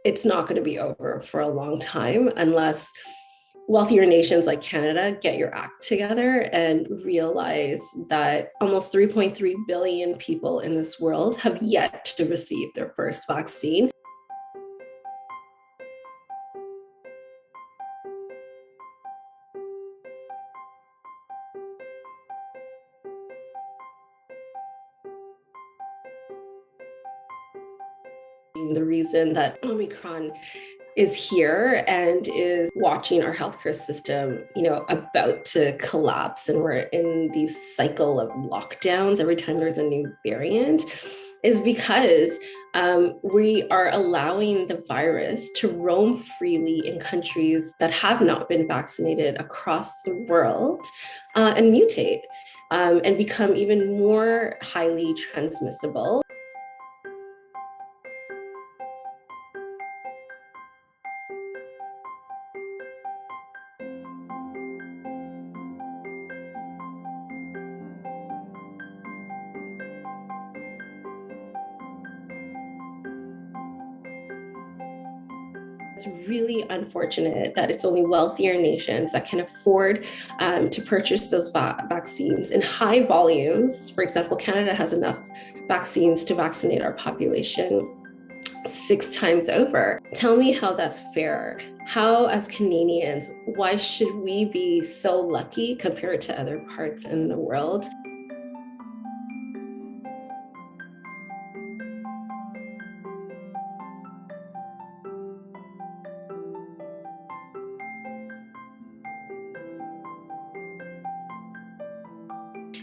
it's not going to be over for a long time unless wealthier nations like Canada get your act together and realize that almost 3.3 billion people in this world have yet to receive their first vaccine. The reason that Omicron is here and is watching our healthcare system, about to collapse, and we're in the cycle of lockdowns every time there's a new variant, is because we are allowing the virus to roam freely in countries that have not been vaccinated across the world and mutate and become even more highly transmissible. It's really unfortunate that it's only wealthier nations that can afford to purchase those vaccines in high volumes. For example, Canada has enough vaccines to vaccinate our population 6 times over. Tell me how that's fair. How, as Canadians, why should we be so lucky compared to other parts in the world?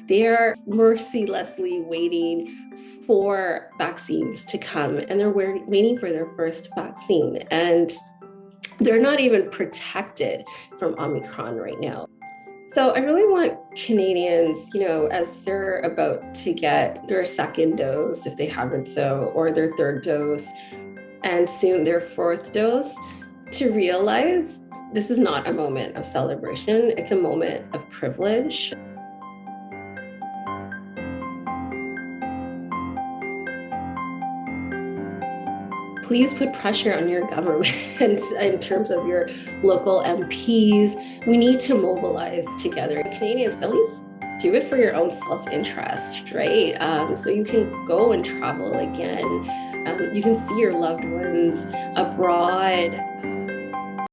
They're mercilessly waiting for vaccines to come, and they're waiting for their first vaccine. And they're not even protected from Omicron right now. So I really want Canadians, as they're about to get their second dose, if they haven't so, or their third dose, and soon their fourth dose, to realize this is not a moment of celebration. It's a moment of privilege. Please put pressure on your government in terms of your local MPs. We need to mobilize together. Canadians, at least do it for your own self-interest, right? So you can go and travel again. You can see your loved ones abroad.